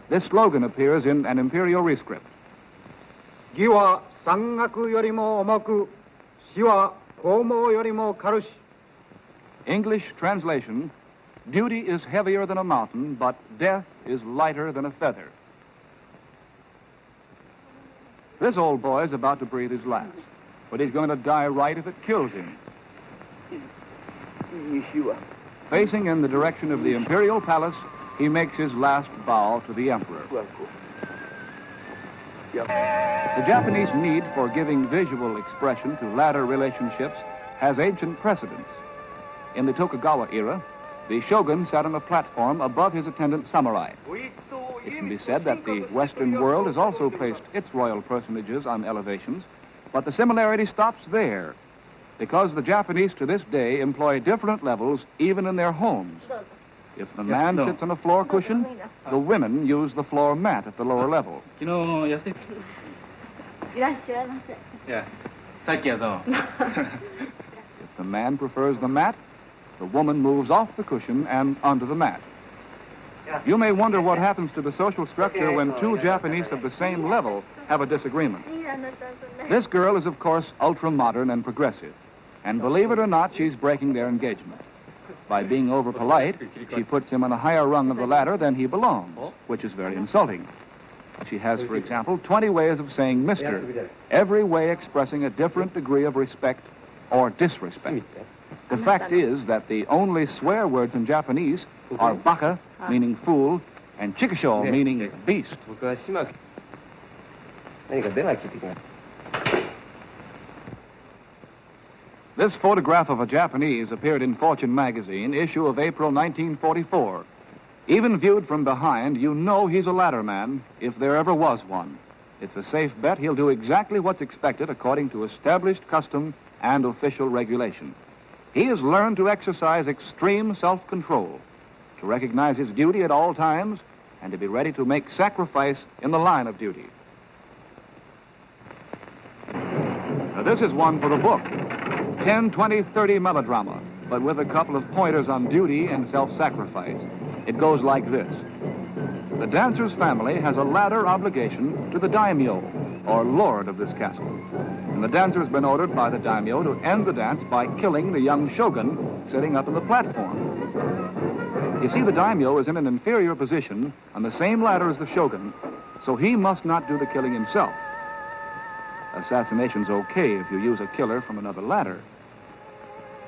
This slogan appears in an imperial rescript. 義は山岳よりも重く、死は剛毛よりも軽し。 English translation, duty is heavier than a mountain, but death is lighter than a feather. This old boy is about to breathe his last, but he's going to die right if it kills him. Facing in the direction of the imperial palace, he makes his last bow to the emperor. The Japanese need for giving visual expression to ladder relationships has ancient precedents. In the Tokugawa era, the shogun sat on a platform above his attendant samurai. It can be said that the Western world has also placed its royal personages on elevations, but the similarity stops there, because the Japanese to this day employ different levels even in their homes. If the man sits on a floor cushion, the women use the floor mat at the lower level. If the man prefers the mat, the woman moves off the cushion and onto the mat. You may wonder what happens to the social structure when two Japanese of the same level have a disagreement. This girl is, of course, ultra-modern and progressive. And believe it or not, she's breaking their engagement. By being over-polite, she puts him on a higher rung of the ladder than he belongs, which is very insulting. She has, for example, 20 ways of saying Mr., every way expressing a different degree of respect or disrespect. The fact is that the only swear words in Japanese are baka, meaning fool, and chikisho, meaning beast. This photograph of a Japanese appeared in Fortune magazine, issue of April 1944. Even viewed from behind, you know he's a ladderman, if there ever was one. It's a safe bet he'll do exactly what's expected according to established custom and official regulation. He has learned to exercise extreme self-control, to recognize his duty at all times, and to be ready to make sacrifice in the line of duty. Now, this is one for the book. 10, 20, 30 melodrama, but with a couple of pointers on duty and self-sacrifice. It goes like this. The dancer's family has a ladder obligation to the daimyo, or lord of this castle. And the dancer's been ordered by the daimyo to end the dance by killing the young shogun sitting up on the platform. You see, the daimyo is in an inferior position on the same ladder as the shogun, so he must not do the killing himself. Assassination's okay if you use a killer from another ladder.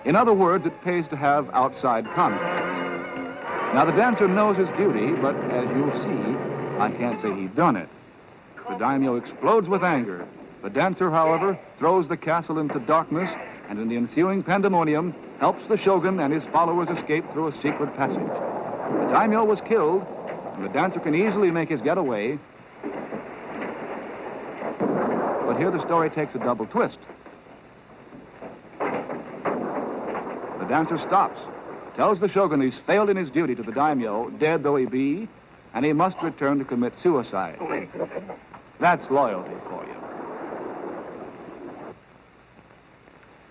In other words, it pays to have outside contacts. Now, the dancer knows his duty, but as you'll see, I can't say he's done it. The daimyo explodes with anger. The dancer, however, throws the castle into darkness, and in the ensuing pandemonium, helps the shogun and his followers escape through a secret passage. The daimyo was killed, and the dancer can easily make his getaway. But here the story takes a double twist. The dancer stops, tells the shogun he's failed in his duty to the daimyo, dead though he be, and he must return to commit suicide. That's loyalty for you.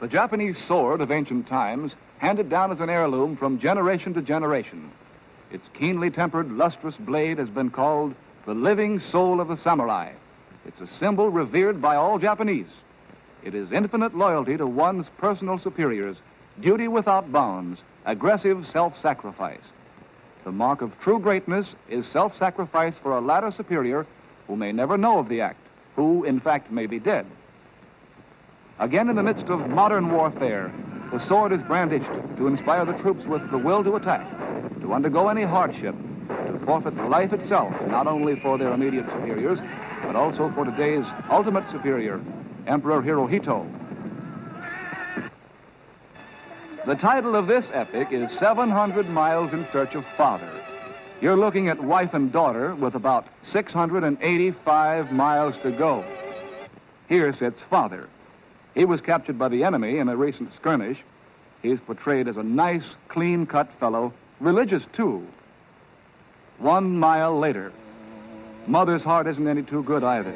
The Japanese sword of ancient times, handed down as an heirloom from generation to generation. Its keenly tempered, lustrous blade has been called the living soul of the samurai. It's a symbol revered by all Japanese. It is infinite loyalty to one's personal superiors, duty without bounds, aggressive self-sacrifice. The mark of true greatness is self-sacrifice for a latter superior who may never know of the act, who, in fact, may be dead. Again, in the midst of modern warfare, the sword is brandished to inspire the troops with the will to attack, to undergo any hardship, to forfeit life itself, not only for their immediate superiors, but also for today's ultimate superior, Emperor Hirohito. The title of this epic is 700 Miles in Search of Father. You're looking at wife and daughter with about 685 miles to go. Here sits father. He was captured by the enemy in a recent skirmish. He's portrayed as a nice, clean-cut fellow, religious too. 1 mile later, mother's heart isn't any too good either.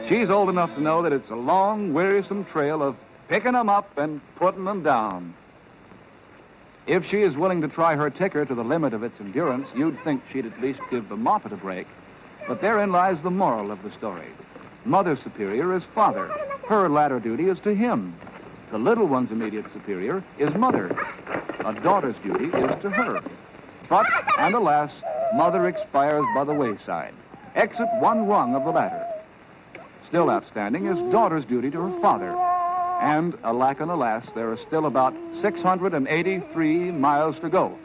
She's old enough to know that it's a long, wearisome trail of picking them up and putting them down. If she is willing to try her ticker to the limit of its endurance, you'd think she'd at least give the moppet a break. But therein lies the moral of the story. Mother superior is father. Her latter duty is to him. The little one's immediate superior is mother. A daughter's duty is to her. But, and alas, mother expires by the wayside. Exit one rung of the ladder. Still outstanding is daughter's duty to her father. And, alack and alas, there are still about 683 miles to go.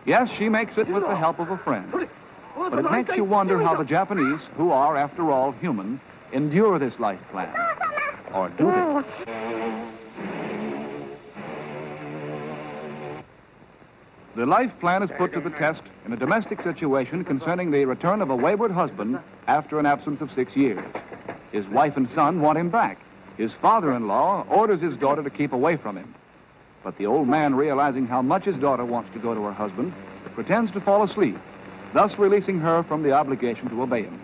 Yes, she makes it with the help of a friend. But it makes you wonder how the Japanese, who are, after all, human, endure this life plan. Or do they? The life plan is put to the test in a domestic situation concerning the return of a wayward husband after an absence of 6 years. His wife and son want him back. His father-in-law orders his daughter to keep away from him. But the old man, realizing how much his daughter wants to go to her husband, pretends to fall asleep, thus releasing her from the obligation to obey him.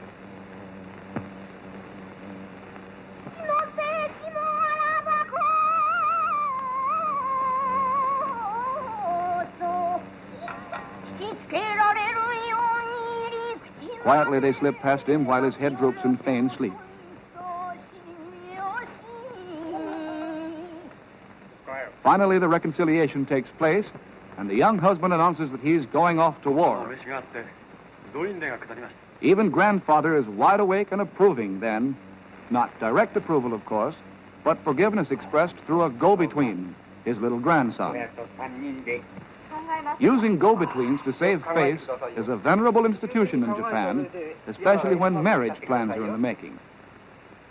Quietly they slip past him while his head droops in feigned sleep. Finally, the reconciliation takes place, and the young husband announces that he's going off to war. Even grandfather is wide awake and approving then. Not direct approval, of course, but forgiveness expressed through a go-between, his little grandson. Using go-betweens to save face is a venerable institution in Japan, especially when marriage plans are in the making.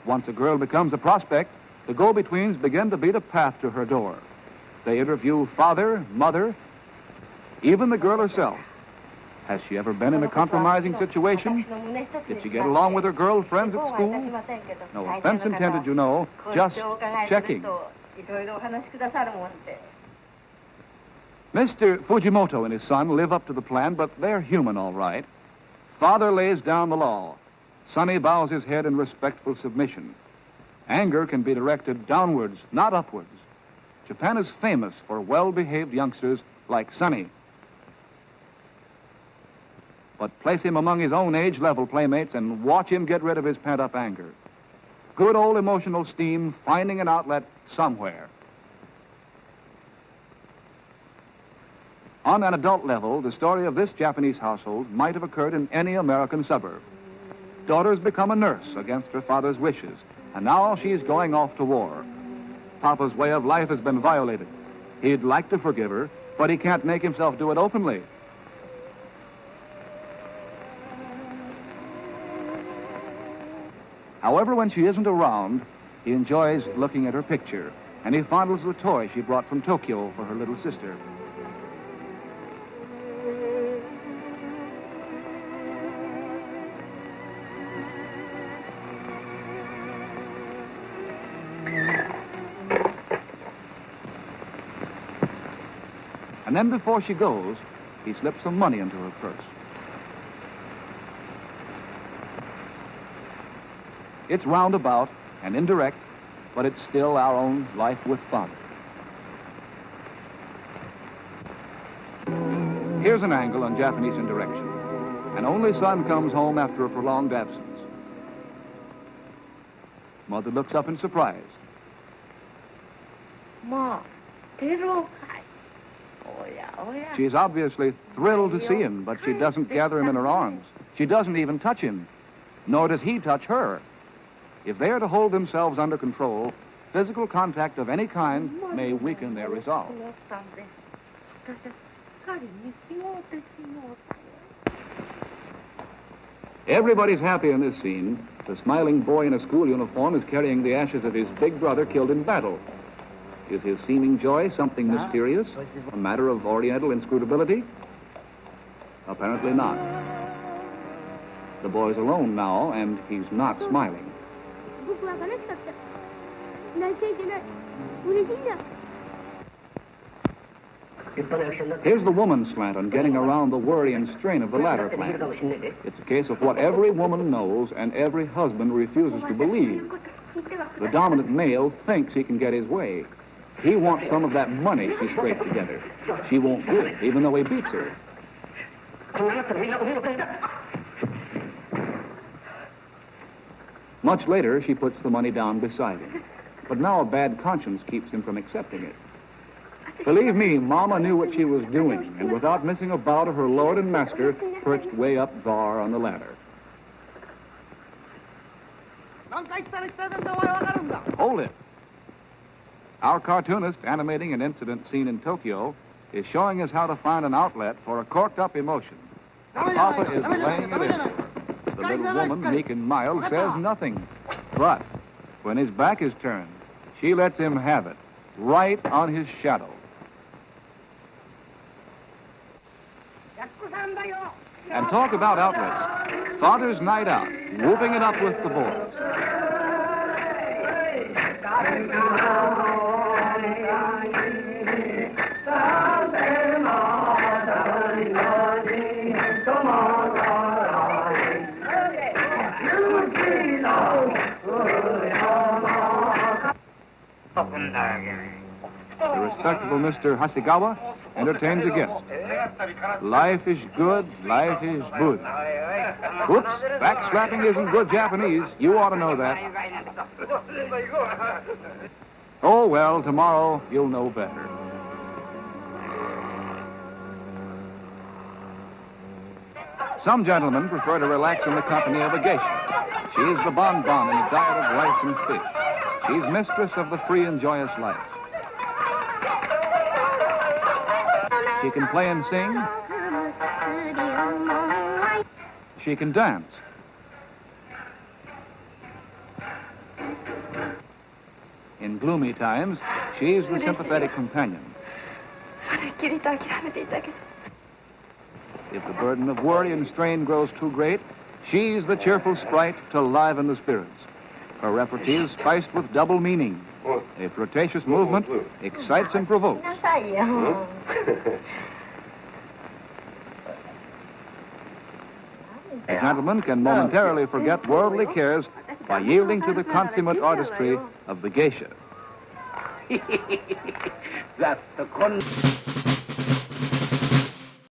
Once a girl becomes a prospect, the go-betweens begin to beat a path to her door. They interview father, mother, even the girl herself. Has she ever been in a compromising situation? Did she get along with her girlfriends at school? No offense intended, you know, just checking. Mr. Fujimoto and his son live up to the plan, but they're human, all right. Father lays down the law. Sonny bows his head in respectful submission. Anger can be directed downwards, not upwards. Japan is famous for well-behaved youngsters like Sonny. But place him among his own age-level playmates and watch him get rid of his pent-up anger. Good old emotional steam finding an outlet somewhere. On an adult level, the story of this Japanese household might have occurred in any American suburb. Daughter's become a nurse against her father's wishes, and now she's going off to war. Papa's way of life has been violated. He'd like to forgive her, but he can't make himself do it openly. However, when she isn't around, he enjoys looking at her picture, and he fondles the toy she brought from Tokyo for her little sister. And then before she goes, he slips some money into her purse. It's roundabout and indirect, but it's still our own life with father. Here's an angle on Japanese indirection. An only son comes home after a prolonged absence. Mother looks up in surprise. Ma, pero... She's obviously thrilled to see him, but she doesn't gather him in her arms. She doesn't even touch him, nor does he touch her. If they are to hold themselves under control, physical contact of any kind may weaken their resolve. Everybody's happy in this scene. The smiling boy in a school uniform is carrying the ashes of his big brother killed in battle. Is his seeming joy something mysterious, a matter of Oriental inscrutability? Apparently not. The boy's alone now, and he's not smiling. Here's the woman's slant on getting around the worry and strain of the latter plan. It's a case of what every woman knows and every husband refuses to believe. The dominant male thinks he can get his way. He wants some of that money she scraped together. She won't do it, even though he beats her. Much later, she puts the money down beside him. But now a bad conscience keeps him from accepting it. Believe me, Mama knew what she was doing, and without missing a bout of her lord and master, perched way up there on the ladder. Hold it. Our cartoonist animating an incident seen in Tokyo is showing us how to find an outlet for a corked-up emotion. Papa is laying it in. The little woman, meek and mild, says nothing. But when his back is turned, she lets him have it, right on his shadow. And talk about outlets. Father's night out, whooping it up with the boys. The respectable Mr. Hasegawa entertains a guest. Life is good, life is good. Whoops, backslapping isn't good Japanese. You ought to know that. Oh, well, tomorrow you'll know better. Some gentlemen prefer to relax in the company of a geisha. She is the bonbon in a diet of rice and fish. She's mistress of the free and joyous life. She can play and sing. She can dance. In gloomy times, she's the sympathetic companion. If the burden of worry and strain grows too great, she's the cheerful sprite to liven the spirits. Her repartee is spiced with double meaning. A flirtatious movement excites and provokes. A gentleman can momentarily forget worldly cares by yielding to the consummate artistry of the geisha. That's the